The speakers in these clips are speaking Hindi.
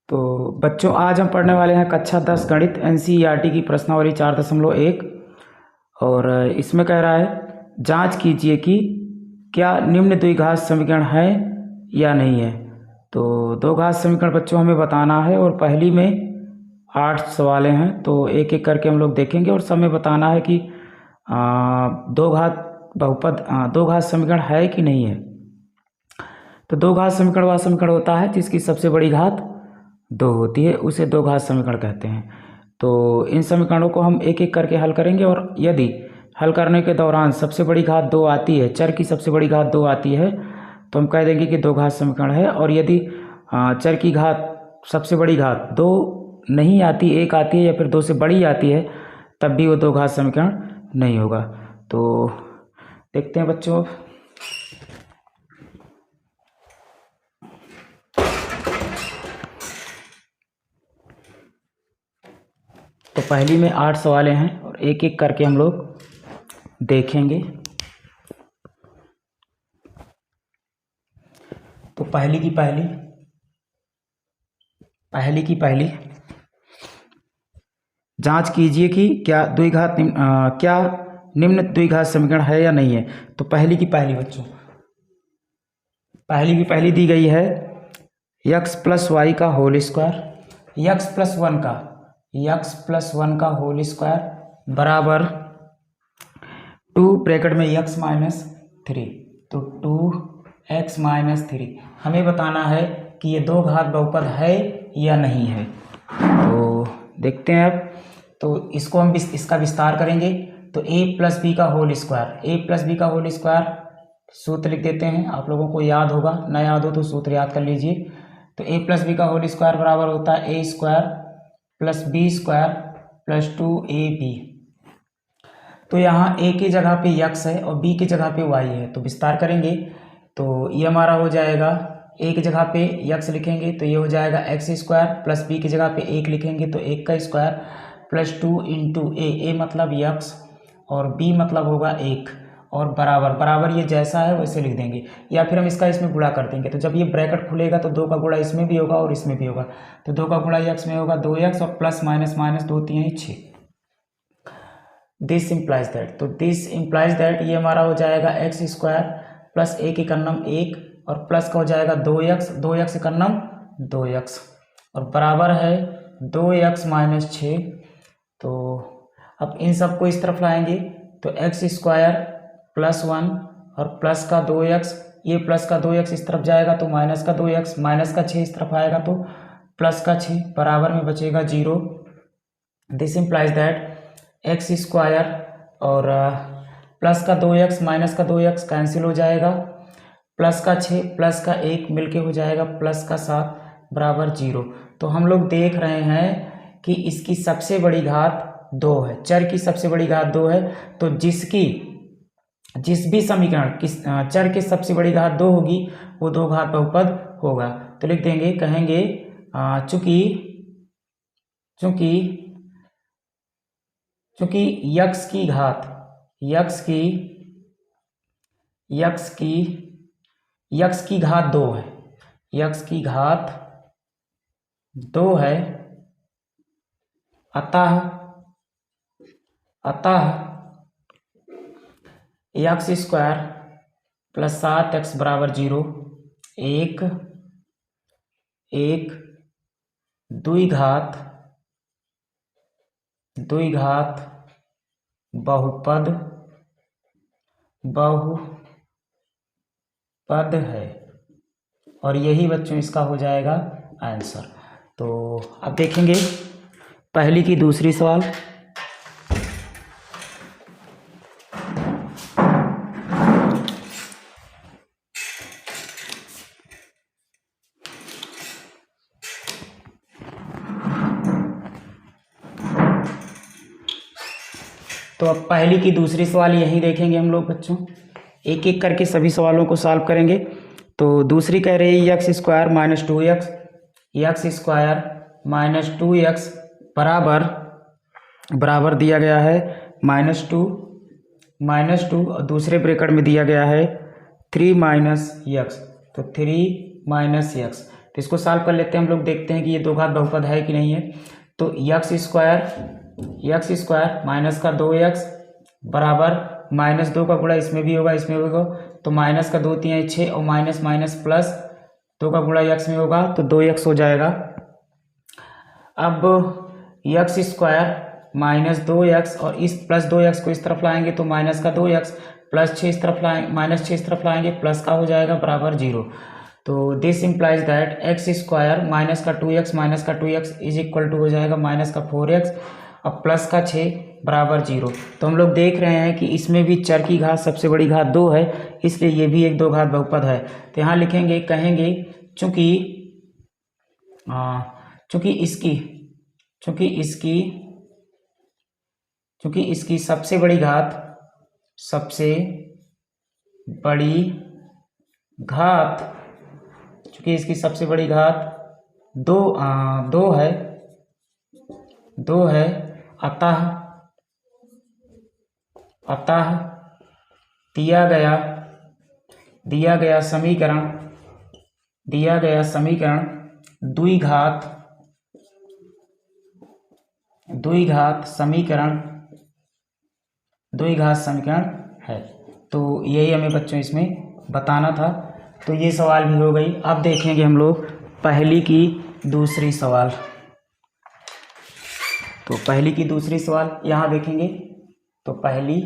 तो बच्चों आज हम पढ़ने वाले हैं कक्षा 10 गणित एनसीईआरटी की प्रश्नावली 4.1 और इसमें कह रहा है जांच कीजिए कि क्या निम्न द्विघात समीकरण है या नहीं है। तो दो घात समीकरण बच्चों हमें बताना है और पहली में 8 सवालें हैं, तो एक एक करके हम लोग देखेंगे और सब में बताना है कि दो घात समीकरण है कि नहीं है। तो दो घात समीकरण वह समीकरण होता है जिसकी सबसे बड़ी घात 2 होती है, उसे दो घात समीकरण कहते हैं। तो इन समीकरणों को हम एक एक करके हल करेंगे और यदि हल करने के दौरान सबसे बड़ी घात 2 आती है, चर की सबसे बड़ी घात 2 आती है, तो हम कह देंगे कि दो घात समीकरण है। और यदि चर की घात सबसे बड़ी घात 2 नहीं आती, 1 आती है या फिर 2 से बड़ी आती है, तब भी वो दो घात समीकरण नहीं होगा। तो देखते हैं बच्चों। तो पहली में 8 सवालें हैं और एक एक करके हम लोग देखेंगे। तो पहली की पहली जांच कीजिए कि क्या निम्न द्विघात समीकरण है या नहीं है। तो पहली की पहली बच्चों, पहली की पहली दी गई है x प्लस वाई का whole square, x plus one का होल स्क्वायर बराबर 2 ब्रैकेट में x माइनस 3, तो 2x माइनस 3। हमें बताना है कि ये दो घात बहुपद है या नहीं है। तो देखते हैं अब। तो इसको हम इसका विस्तार करेंगे। तो a प्लस बी का होल स्क्वायर, सूत्र लिख देते हैं। आप लोगों को याद होगा, ना याद हो तो सूत्र याद कर लीजिए। तो a प्लस बी का होल स्क्वायर बराबर होता है a square plus b square plus 2ab। तो यहाँ a की जगह पे x है और b की जगह पे y है, तो विस्तार करेंगे तो ये हमारा हो जाएगा, a की जगह पे x लिखेंगे तो ये हो जाएगा x स्क्वायर प्लस b की जगह पे 1 लिखेंगे तो 1 का स्क्वायर प्लस 2 इंटू a मतलब x और b मतलब होगा 1 और बराबर ये जैसा है वैसे लिख देंगे, या फिर हम इसका इसमें गुणा कर देंगे। तो जब ये ब्रैकेट खुलेगा तो 2 का गुणा इसमें भी होगा और इसमें भी होगा। तो 2 का गुणा x में होगा 2x और plus minus 2 3 6। This implies that ये हमारा हो जाएगा एक्स स्क्वायर प्लस एक इकन्नम 1 और प्लस का हो जाएगा 2x इकन्नम 2x और बराबर है 2x माइनस 6। तो अब इन सबको इस तरफ लाएंगे तो एक्स स्क्वायर प्लस 1 और प्लस का 2x, ये प्लस का 2x इस तरफ जाएगा तो माइनस का 2x, माइनस का 6 इस तरफ आएगा तो प्लस का 6, बराबर में बचेगा 0। This implies that x square और प्लस का 2x माइनस का 2x कैंसिल हो जाएगा, प्लस का 6 प्लस का 1 मिलके हो जाएगा प्लस का 7 बराबर 0। तो हम लोग देख रहे हैं कि इसकी सबसे बड़ी घात 2 है, चर की सबसे बड़ी घात 2 है। तो जिस भी समीकरण चर की सबसे बड़ी घात 2 होगी वो दो घात बहुपद होगा। तो लिख देंगे, कहेंगे चूंकि यक्स की घात 2 है, यक्स की घात 2 है, अतः एक्स स्क्वायर प्लस 7x बराबर 0 एक द्विघात बहुपद है और यही बच्चों इसका हो जाएगा आंसर। तो अब देखेंगे पहली की दूसरी सवाल। तो अब पहली की दूसरी सवाल यही देखेंगे हम लोग बच्चों, एक एक करके सभी सवालों को सॉल्व करेंगे। तो दूसरी कह रही है एक्स स्क्वायर माइनस 2x बराबर दिया गया है -2 और दूसरे ब्रैकेट में दिया गया है 3 माइनस एक्स। तो 3 माइनस एक्स तो इसको सॉल्व कर लेते हैं हम लोग, देखते हैं कि ये दो घात बहुपद है कि नहीं है। तो एक्स स्क्वायर माइनस का 2x बराबर -2 का गुणा इसमें भी होगा, इसमें भी होगा, तो माइनस का 2 3 6 और माइनस माइनस प्लस 2 का गुणा x में होगा तो 2x हो जाएगा। अब एक्स स्क्वायर -2x और इस प्लस 2x को इस तरफ लाएंगे तो माइनस का 2x प्लस 6 इस तरफ लाएंगे, माइनस 6 इस तरफ लाएंगे, प्लस का हो जाएगा बराबर 0। तो this implies that x square minus का 2x इज इक्वल टू हो जाएगा माइनस का 4x और प्लस का 6 बराबर 0। तो हम लोग देख रहे हैं कि इसमें भी चर की घात सबसे बड़ी घात 2 है, इसलिए ये भी एक दो घात बहुपद है। तो यहाँ लिखेंगे, कहेंगे चूंकि इसकी सबसे बड़ी घात 2 है, अतः दिया गया समीकरण द्विघात समीकरण है। तो यही हमें बच्चों इसमें बताना था। तो ये सवाल भी हो गई। अब देखेंगे हम लोग पहली की दूसरी सवाल। तो पहली की दूसरी सवाल यहाँ देखेंगे। तो पहली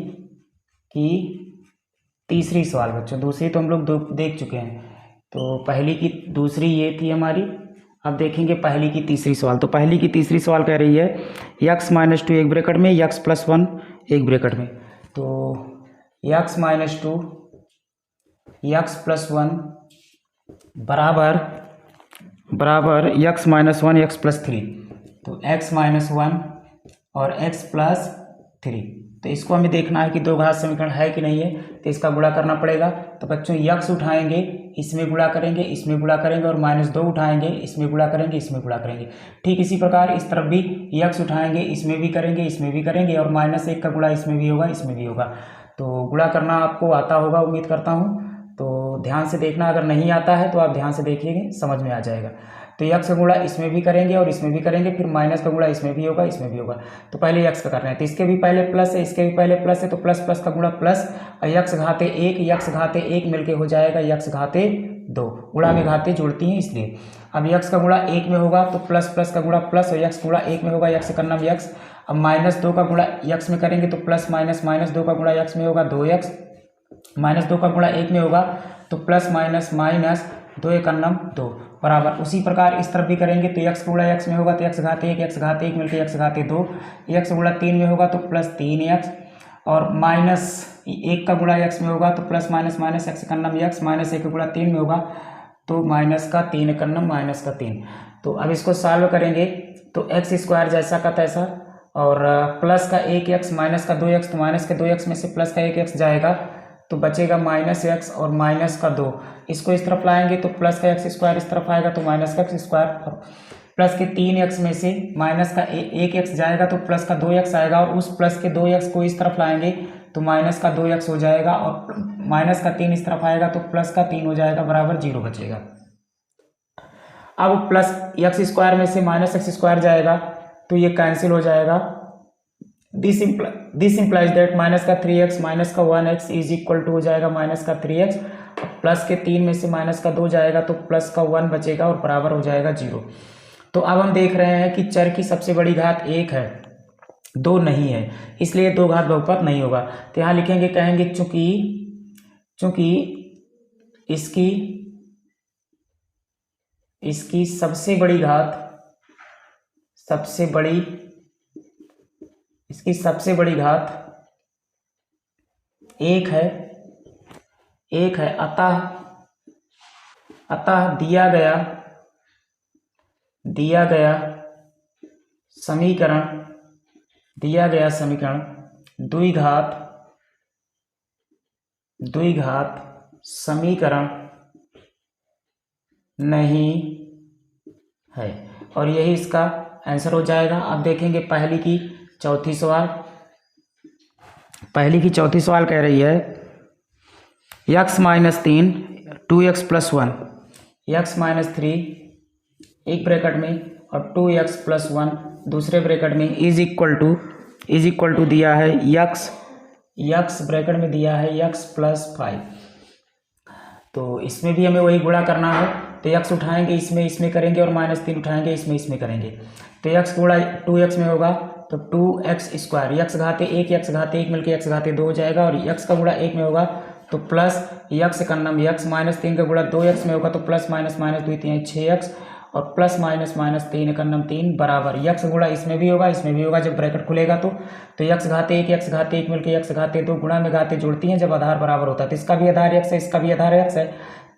की तीसरी सवाल बच्चों, दूसरी तो हम लोग देख चुके हैं। तो पहली की दूसरी ये थी हमारी। अब देखेंगे पहली की तीसरी सवाल। तो पहली की तीसरी सवाल कह रही है x - 2 एक ब्रैकेट में, x + 1 एक ब्रैकेट में। तो x - 2 x + 1 बराबर x - 1 x + 3। तो x - 1 और x + 3। तो इसको हमें देखना है कि दो घात समीकरण है कि नहीं है। तो इसका गुणा करना पड़ेगा। तो बच्चों x उठाएंगे, इसमें गुणा करेंगे, इसमें गुणा करेंगे, और -2 उठाएंगे, इसमें गुणा करेंगे, इसमें गुणा करेंगे। ठीक इसी प्रकार इस तरफ भी x उठाएंगे, इसमें भी करेंगे, इसमें भी करेंगे, और -1 का गुणा इसमें भी होगा, इसमें भी होगा। तो गुणा करना आपको आता होगा, उम्मीद करता हूँ। तो ध्यान से देखना, अगर नहीं आता है तो आप ध्यान से देखिएगा, समझ में आ जाएगा। तो x का गुणा इसमें भी करेंगे और इसमें भी करेंगे, फिर माइनस का गुणा इसमें भी होगा, इसमें भी होगा। तो पहले x का कर रहे हैं, तो इसके भी पहले प्लस है, इसके भी पहले प्लस है, तो प्लस प्लस का गुणा प्लस, और x घाते 1 मिलके हो जाएगा x घाते 2। गुणा में घाते जुड़ती हैं इसलिए। अब x का गुणा 1 में होगा तो प्लस प्लस का गुणा प्लस, और x गुणा 1 में होगा, x का नाम x। अब -2 का गुणा x में करेंगे तो प्लस माइनस -2 का गुणा x में होगा 2x, -2 का गुणा 1 में होगा तो प्लस माइनस माइनस 2 का नाम 2 बराबर। उसी प्रकार इस तरफ भी करेंगे तो x गुणा x में होगा तो x घाते 1 मिलकर x घाते 2, x गुणा 3 में होगा तो प्लस 3x, और -1 का गुणा x में होगा तो प्लस माइनस माइनस x का नाम x, -1 का गुणा 3 में होगा तो -3 का नाम -3। तो अब इसको सॉल्व करेंगे तो x स्क्वायर जैसा का तैसा, और प्लस का 1x माइनस का 2x, तो माइनस के 2x में से प्लस का 1x जाएगा तो बचेगा -x और माइनस का 2। इसको इस तरफ लाएंगे तो प्लस का x स्क्वायर इस तरफ आएगा तो माइनस का x स्क्वायर, और प्लस के 3x में से माइनस का 1x जाएगा तो प्लस का 2x आएगा, और उस प्लस के 2x को इस तरफ लाएंगे तो माइनस का 2x हो जाएगा, और माइनस का 3 इस तरफ आएगा तो प्लस का 3 हो जाएगा बराबर 0 बचेगा। अब प्लस x स्क्वायर में से माइनस x स्क्वायर जाएगा तो ये कैंसिल हो जाएगा। दिस इम्प्लाइज दैट माइनस का 3x माइनस का 1x इज इक्वल टू हो जाएगा माइनस का 3x, प्लस के 3 में से माइनस का 2 जाएगा तो प्लस का 1 बचेगा और बराबर हो जाएगा 0। तो अब हम देख रहे हैं कि चर की सबसे बड़ी घात 1 है, 2 नहीं है, इसलिए दो घात बहुपद नहीं होगा। तो यहाँ लिखेंगे, कहेंगे चूंकि इसकी सबसे बड़ी घात 1 है, अतः दिया गया समीकरण द्विघात समीकरण नहीं है, और यही इसका आंसर हो जाएगा। अब देखेंगे पहली की चौथी सवाल। कह रही है x - 3 2x + 1, x - 3 एक ब्रैकेट में, और 2x प्लस 1 दूसरे ब्रैकेट में, इज इक्वल टू दिया है यक्स ब्रैकेट में दिया है x प्लस 5। तो इसमें भी हमें वही गुणा करना है, तो x उठाएंगे इसमें करेंगे, और -3 उठाएंगे इसमें करेंगे। तो x गुणा 2x में होगा तो 2x स्क्वायर, x घाते 1 मिलकर x घाते 2 हो जाएगा, और x का गुणा 1 में होगा तो प्लस x कन्नम x, -3 का गुणा 2x में होगा तो प्लस माइनस 2 3 6x, और प्लस माइनस 3 कन्नम 3 बराबर x गुणा इसमें भी होगा जब ब्रैकेट खुलेगा तो x घाते 1 मिलकर x घाते 2 गुणा में घाते जुड़ती हैं जब आधार बराबर होता है, तो इसका भी आधार x है, इसका भी आधार x है,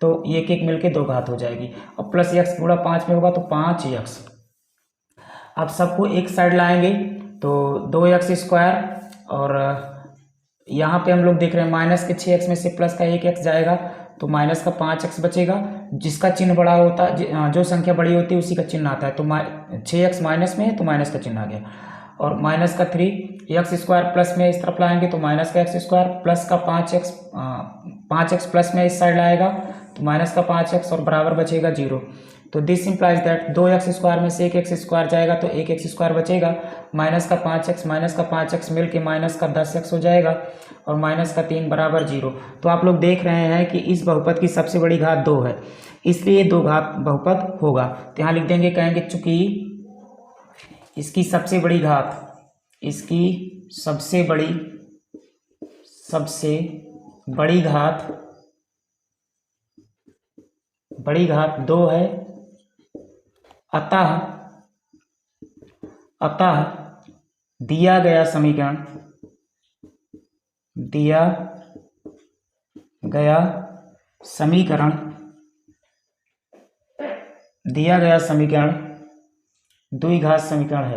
तो ये 1 मिलकर 2 घात हो जाएगी, और प्लस x गुणा 5 में होगा तो 5x। अब सबको एक साइड लाएंगे तो 2x स्क्वायर, और यहाँ पे हम लोग देख रहे हैं माइनस के 6x में से प्लस का 1x जाएगा तो माइनस का 5x बचेगा, जिसका चिन्ह बड़ा होता है, जो संख्या बड़ी होती है उसी का चिन्ह आता है, तो 6x माइनस में है तो माइनस का चिन्ह आ गया, और माइनस का 3x स्क्वायर प्लस में इस तरफ लाएंगे तो माइनस का x स्क्वायर, प्लस का 5x प्लस में इस साइड लाएगा तो माइनस का 5x, और बराबर बचेगा 0। तो this implies that 2x square में से 1x स्क्वायर जाएगा तो 1x स्क्वायर बचेगा, माइनस का 5x मिल के माइनस का 10x हो जाएगा, और माइनस का 3 बराबर 0। तो आप लोग देख रहे हैं कि इस बहुपद की सबसे बड़ी घात 2 है, इसलिए 2 घात बहुपद होगा। तो यहाँ लिख देंगे, कहेंगे चूंकि इसकी सबसे बड़ी घात 2 है, अतः दिया गया समीकरण द्विघात समीकरण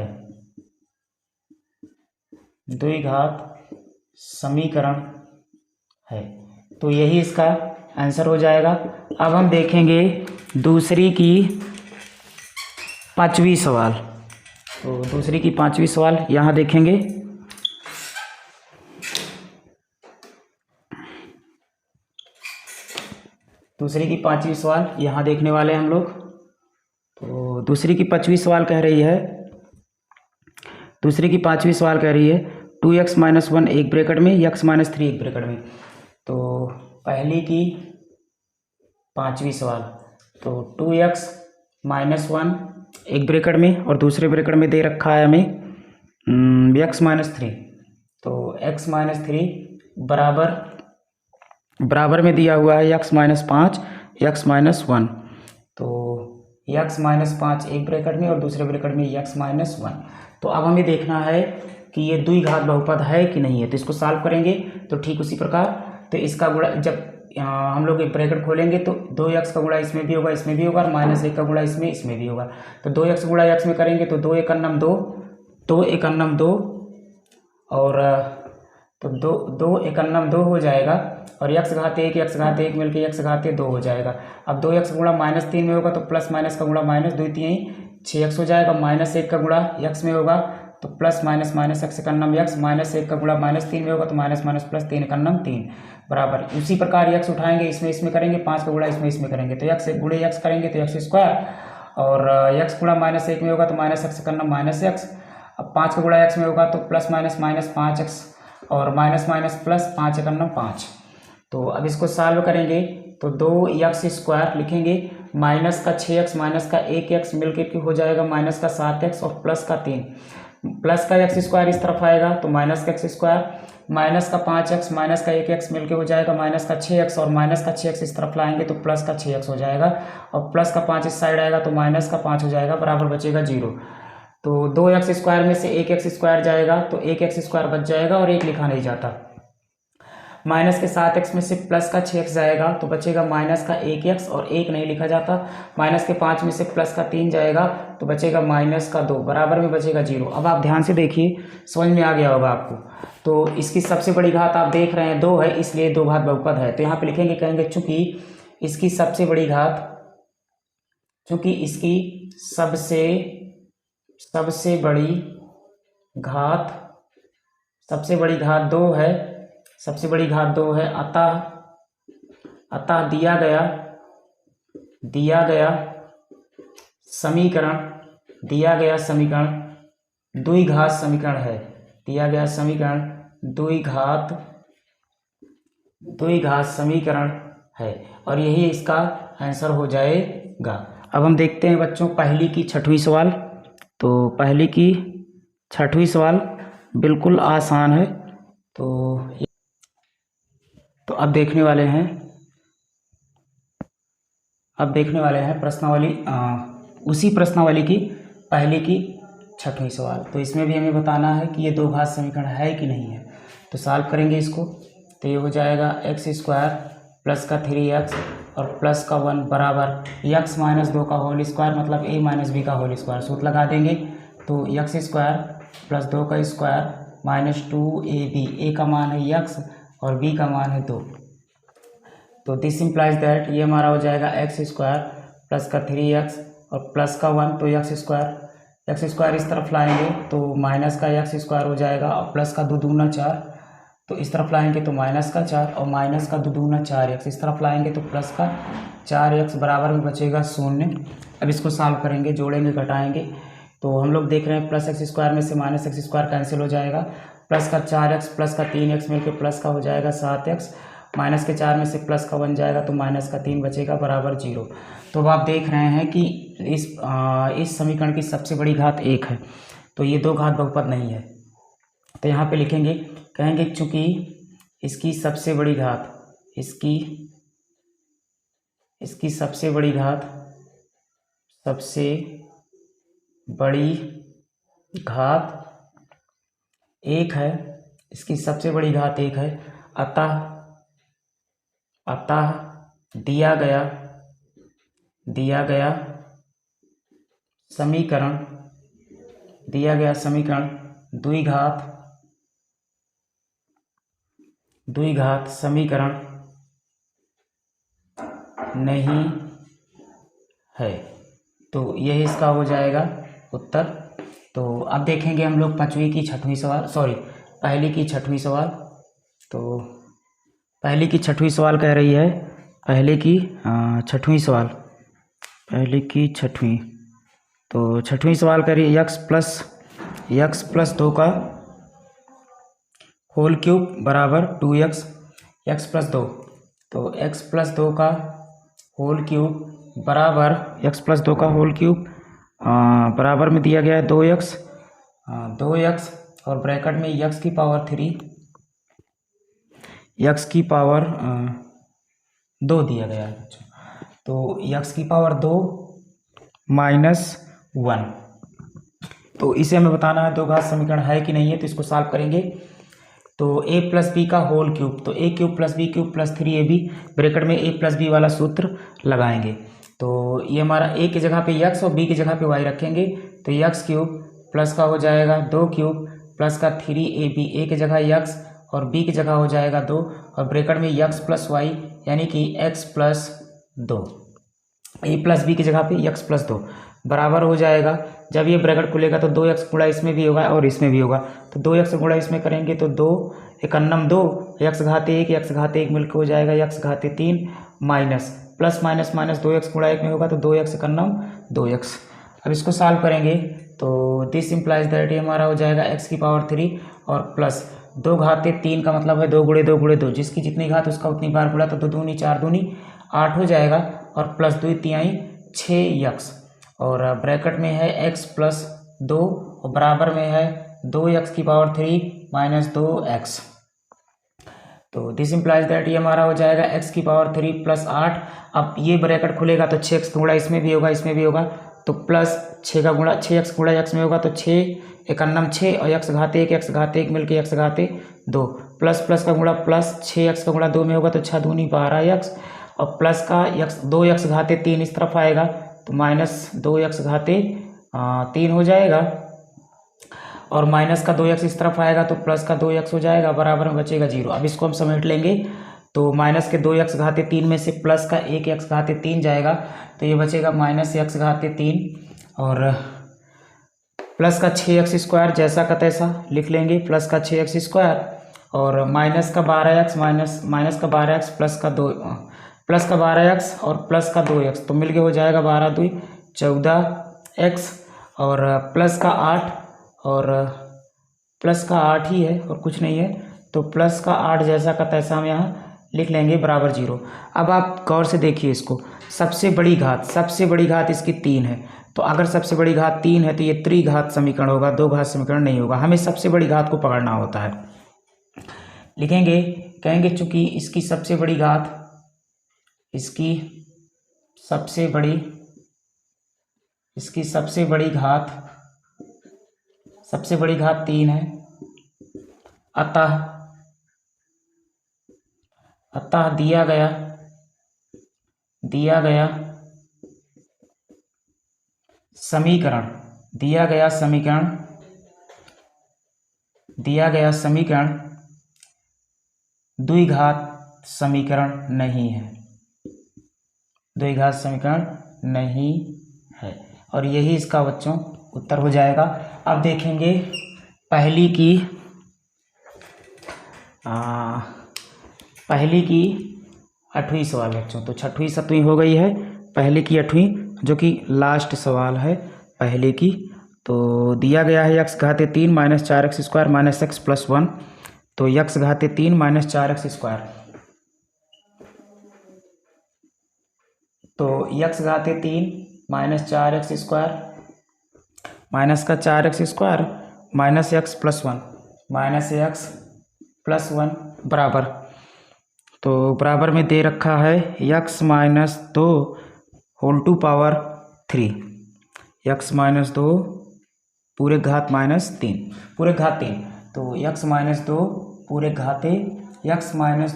है। तो यही इसका आंसर हो जाएगा। अब हम देखेंगे दूसरी की 5वीं सवाल। तो दूसरी की 5वीं सवाल यहाँ देखेंगे। दूसरी की 5वीं सवाल यहाँ देखने वाले हैं हम लोग। तो दूसरी की 5वीं सवाल कह रही है, 2x माइनस 1 एक ब्रैकेट में, x माइनस 3 एक ब्रैकेट में। तो पहली की 5वीं सवाल, तो 2x माइनस 1 एक ब्रैकेट में और दूसरे ब्रैकेट में दे रखा है हमें x माइनस 3। तो x माइनस 3 बराबर में दिया हुआ है x माइनस 5 x माइनस 1। तो x माइनस 5 एक ब्रैकेट में और दूसरे ब्रैकेट में x माइनस 1। तो अब हमें देखना है कि ये द्विघात बहुपद है कि नहीं है। तो इसको सॉल्व करेंगे तो ठीक उसी प्रकार, तो इसका गुणा जब हम लोग एक ब्रैकेट खोलेंगे तो 2x का गुणा इसमें भी होगा और -1 का गुणा इसमें भी होगा। तो 2x गुणा x में करेंगे तो 2 एकन्नम 2 और तो 2 एकन्नम 2 हो जाएगा, और x घाते 1 मिलकर x घाते 2 हो जाएगा। अब 2x गुणा -3 में होगा तो प्लस माइनस का गुणा माइनस 2 3 6x हो जाएगा। -1 का गुणा x में होगा तो प्लस माइनस x एकन्नम x, -1 का गुणा -3 में होगा तो माइनस प्लस 3 एकन्नम 3 बराबर। उसी प्रकार x उठाएंगे इसमें करेंगे, 5 का गुणा इसमें करेंगे तो x गुणे x करेंगे तो x स्क्वायर, और x गुणा -1 में होगा तो -x एकन्नम -x। अब 5 का गुणा x में होगा तो प्लस माइनस 5x और माइनस प्लस 5 एकन्नम 5। तो अब इसको सॉल्व करेंगे तो 2x स्क्वायर लिखेंगे, माइनस का 6x माइनस का 1x मिलकर के हो जाएगा माइनस का 7x और प्लस का 3। प्लस का x स्क्वायर इस तरफ आएगा तो माइनस का x स्क्वायर, माइनस का 5x माइनस का 1x मिलकर हो जाएगा माइनस का 6x, और माइनस का 6x इस तरफ लाएंगे तो प्लस का 6x हो जाएगा, और प्लस का 5 इस साइड आएगा तो माइनस का 5 हो जाएगा, बराबर बचेगा 0। तो 2x स्क्वायर में से 1x स्क्वायर जाएगा तो 1x स्क्वायर बच जाएगा और 1 लिखा नहीं जाता। माइनस के 7x में से प्लस का 6x जाएगा तो बचेगा माइनस का 1x और 1 नहीं लिखा जाता। माइनस के 5 में से प्लस का 3 जाएगा तो बचेगा माइनस का 2, बराबर में बचेगा 0। अब आप ध्यान से देखिए, समझ में आ गया होगा आपको। तो इसकी सबसे बड़ी घात आप देख रहे हैं 2 है, इसलिए 2 घात बहुपद है। तो यहाँ पे लिखेंगे, कहेंगे चूंकि इसकी सबसे बड़ी घात 2 है, अतः दिया गया समीकरण, दिया गया समीकरण द्विघात समीकरण है, दिया गया समीकरण द्विघात समीकरण है और यही इसका आंसर हो जाएगा। अब हम देखते हैं बच्चों पहली की छठवीं सवाल। तो पहली की छठवीं सवाल बिल्कुल आसान है। तो अब देखने वाले हैं प्रश्नावली, उसी प्रश्नावली की पहले की छठवीं सवाल। तो इसमें भी हमें बताना है कि ये दो घात समीकरण है कि नहीं है। तो सॉल्व करेंगे इसको। तो ये हो जाएगा एक्स स्क्वायर प्लस का 3x और प्लस का 1 बराबर x माइनस 2 का होल स्क्वायर मतलब a माइनस बी का होल स्क्वायर। सूत्र लगा देंगे। तो एक्स स्क्वायर प्लस 2 का स्क्वायर माइनस 2ab, a का मान है x और b का मान है 2। तो दिस इम्प्लाइज दैट ये हमारा हो जाएगा एक्स स्क्वायर प्लस का 3x और प्लस का 1। तो एक्स स्क्वायर इस तरफ लाएंगे तो माइनस का एक्स स्क्वायर हो जाएगा और प्लस का 2 दूना 4। तो इस तरफ लाएंगे तो माइनस का 4 और माइनस का 2 दूना 4x। इस तरफ लाएंगे तो प्लस का 4x बराबर में बचेगा 0। अब इसको सॉल्व करेंगे, जोड़ेंगे घटाएंगे। तो हम लोग देख रहे हैं प्लस एक्स स्क्वायर में से माइनस एक्स स्क्वायर कैंसिल हो जाएगा। प्लस का 4x प्लस का 3x मिलकर प्लस का हो जाएगा 7x। माइनस के 4 में से प्लस का 1 जाएगा तो माइनस का 3 बचेगा बराबर 0। तो अब आप देख रहे हैं कि इस समीकरण की सबसे बड़ी घात 1 है। तो ये दो घात बहुपद नहीं है। तो यहाँ पे लिखेंगे, कहेंगे चूंकि इसकी सबसे बड़ी घात, इसकी सबसे बड़ी घात 1 है, इसकी सबसे बड़ी घात 1 है। अतः दिया गया समीकरण द्विघात समीकरण नहीं है। तो यही इसका हो जाएगा उत्तर। तो अब देखेंगे हम लोग पहली की छठवीं सवाल। तो पहली की छठवीं सवाल कह रही है, पहले की छठवीं। तो छठवीं सवाल कह रही है x प्लस 2 का होल क्यूब बराबर 2x, x प्लस 2। तो x प्लस 2 का होल क्यूब बराबर बराबर में दिया गया है 2x और ब्रैकेट में x की पावर 2 दिया गया है। तो x की पावर 2 माइनस 1। तो इसे हमें बताना है दो घात समीकरण है कि नहीं है। तो इसको सॉल्व करेंगे। तो a प्लस बी का होल क्यूब, तो a cube plus b cube plus 3ab bracket में a प्लस बी वाला सूत्र लगाएंगे। तो ये हमारा a की जगह पे x और b की जगह पे y रखेंगे। तो x क्यूब प्लस का हो जाएगा 2 क्यूब प्लस का 3ab, a की जगह x और b की जगह हो जाएगा 2 और ब्रैकेट में x प्लस y यानी कि x plus 2, a plus b की जगह पे x प्लस 2 बराबर हो जाएगा। जब ये ब्रैकेट खुलेगा तो 2x गुणा इसमें भी होगा और इसमें भी होगा। तो 2x गुणा इसमें करेंगे तो 2 एकन्नम 2 x घात 1 मिलकर हो जाएगा x घात 3 minus plus minus minus 2x गुणा 1 में होगा तो 2x एकन्नम 2x। अब इसको सॉल्व करेंगे तो दिस इम्प्लाइज दैट ये हमारा हो जाएगा x की पावर 3 और प्लस 2 घात 3 का मतलब है 2 गुणे 2 गुणे 2, जिसकी जितनी घात उसका उतनी बार गुणा। तो 2 दूनी 4 दूनी 8 हो जाएगा और प्लस 2 तिहाई 6x और ब्रैकेट में है x प्लस 2 और बराबर में है 2x की पावर 3 माइनस 2x। तो दिस इम्प्लाइज दैट ये हमारा हो जाएगा x की पावर 3 प्लस 8। अब ये ब्रैकेट खुलेगा तो 6x गुणा इसमें भी होगा इसमें भी होगा। तो प्लस 6x गुणा x में होगा तो 6 एकन्नम 6 और x घात 1 मिलकर x घात 2 प्लस प्लस का गुणा प्लस 6x का गुणा 2 में होगा तो 6 दूनी 12x और प्लस का x 2x घात 3 इस तरफ आएगा तो माइनस 2x घात 3 हो जाएगा और माइनस का 2x इस तरफ आएगा तो प्लस का 2x हो जाएगा बराबर में बचेगा 0। अब इसको हम समेट लेंगे। तो माइनस के 2x घात 3 में से प्लस का 1x घात 3 जाएगा तो ये बचेगा माइनस x घात 3 और प्लस का 6x स्क्वायर जैसा का तैसा लिख लेंगे, प्लस का 6x स्क्वायर और माइनस का 12x माइनस का 12x प्लस का 12x और प्लस का 2x तो मिलके हो जाएगा 12 2 14x और प्लस का 8 और प्लस का 8 ही है और कुछ नहीं है, तो प्लस का 8 जैसा का तैसा हम यहाँ लिख लेंगे बराबर 0। अब आप गौर से देखिए इसको, सबसे बड़ी घात इसकी 3 है, तो अगर सबसे बड़ी घात 3 है तो ये त्रिघात समीकरण होगा, दो घात समीकरण नहीं होगा। हमें सबसे बड़ी घात को पकड़ना होता है। लिखेंगे, कहेंगे चूंकि इसकी सबसे बड़ी घात 3 है, अतः दिया गया समीकरण द्विघात समीकरण नहीं है, और यही इसका बच्चों उत्तर हो जाएगा। अब देखेंगे पहली की 8वीं सवाल बच्चों, तो 6वीं 7वीं हो गई है, पहले की 8वीं जो कि लास्ट सवाल है पहले की। तो दिया गया है x घाते 3 minus 4x square minus x plus 1, तो x घाते 3 माइनस 4x स्क्वायर, तो x घाते 3 minus 4x square minus का 4x square minus x plus 1 बराबर, तो बराबर में दे रखा है x minus 2 whole to power 3, x minus 2 पूरे घात माइनस 3 तो x माइनस 2 पूरे घाते x माइनस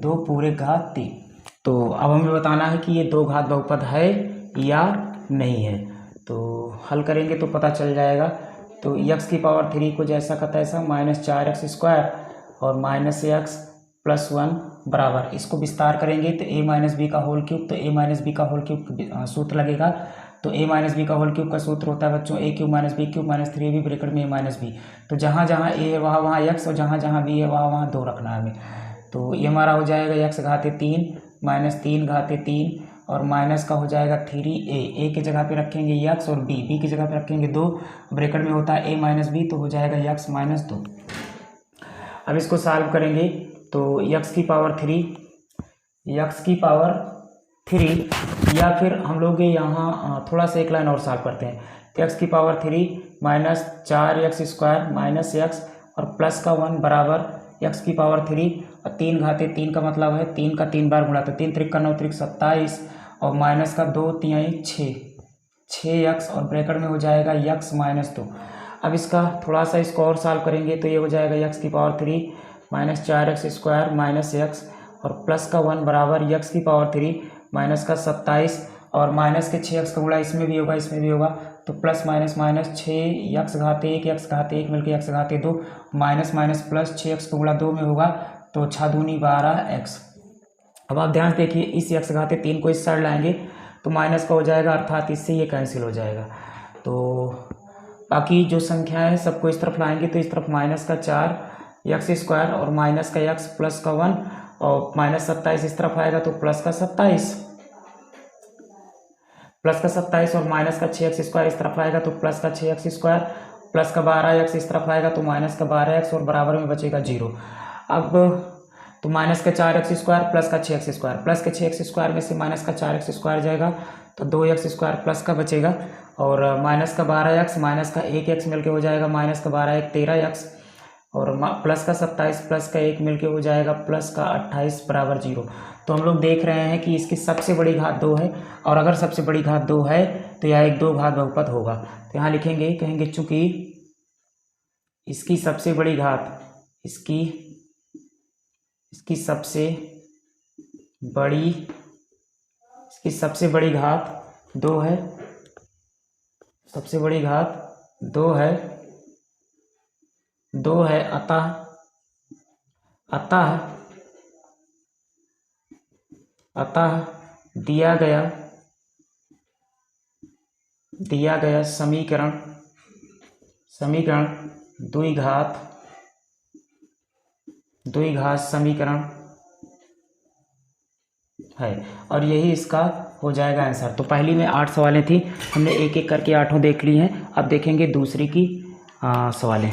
2 पूरे घात 3। तो अब हमें बताना है कि ये दो घात बहुपद है या नहीं है, तो हल करेंगे तो पता चल जाएगा। तो x की पावर 3 को जैसा का तैसा माइनस 4x स्क्वायर और माइनस एक्स प्लस 1 बराबर, इसको विस्तार करेंगे तो a माइनस बी का होल क्यूब, तो a माइनस बी का होल क्यूब सूत्र लगेगा। तो a माइनस बी का होल क्यूब का सूत्र होता है बच्चों a cube minus b cube minus 3b bracket में a माइनस बी, तो जहाँ जहाँ a है वहाँ x और जहाँ जहाँ b है वहाँ 2 रखना है हमें। तो ये हमारा हो जाएगा x घाते 3 माइनस 3 घाते 3 और माइनस का हो जाएगा 3a की जगह पे रखेंगे x और b की जगह पे रखेंगे 2, ब्रैकेट में होता है a माइनस बी, तो हो जाएगा x माइनस 2। अब इसको सॉल्व करेंगे तो x की पावर 3 या फिर हम लोग यहाँ थोड़ा सा एक लाइन और सॉल्व करते हैं, तो x की power 3 minus 4x square minus x और प्लस का 1 बराबर x की पावर 3 और 3 घाते 3 का मतलब है 3 का 3 बार गुणा, तो 3 त्रिक का 9 त्रिक 27 और माइनस का 2 तिहाई 6x और ब्रैकेट में हो जाएगा x माइनस 2। अब इसका थोड़ा सा इसको और सॉल्व करेंगे तो ये हो जाएगा x की power 3 minus 4x square minus x और प्लस का 1 बराबर x की पावर 3 माइनस का 27 और माइनस के 6x का गुणा इसमें भी होगा, तो प्लस माइनस माइनस 6x घाते 1 मिलकर x घाते 2 minus minus plus 6x का गुणा 2 में होगा, तो 6 दूनी 12x। अब आप ध्यान देखिए इस x घाते 3 को इस साइड लाएंगे तो माइनस का हो जाएगा, अर्थात इससे ये कैंसिल हो जाएगा। तो बाकी जो संख्याएं हैं सबको इस तरफ लाएंगे तो इस तरफ माइनस का 4x स्क्वायर और माइनस का x प्लस का 1 और माइनस 27 इस तरफ आएगा तो प्लस का 27 और माइनस का 6x स्क्वायर इस तरफ आएगा तो प्लस का 6x स्क्वायर प्लस का 12x इस तरफ आएगा तो माइनस का 12x और बराबर में बचेगा 0। अब तो माइनस का 4x स्क्वायर प्लस का 6x स्क्वायर, प्लस के 6x स्क्वायर में से माइनस का 4x स्क्वायर जाएगा तो 2x स्क्वायर प्लस का बचेगा और माइनस का 12x माइनस का 1x मिलके हो जाएगा माइनस का 12 1 13x और प्लस का 27 प्लस का 1 मिलके हो जाएगा प्लस का 28 बराबर 0। तो हम लोग देख रहे हैं कि इसकी सबसे बड़ी घात 2 है और अगर सबसे बड़ी घात 2 है तो यह एक दो घात बहुपद होगा। तो यहाँ लिखेंगे, कहेंगे चूंकि इसकी सबसे बड़ी घात इसकी सबसे बड़ी घात 2 है, सबसे बड़ी घात 2 है अतः दिया गया समीकरण द्विघात है और यही इसका हो जाएगा आंसर। तो पहली में 8 सवालें थी, हमने एक एक करके 8 देख ली हैं। अब देखेंगे दूसरी की सवालें।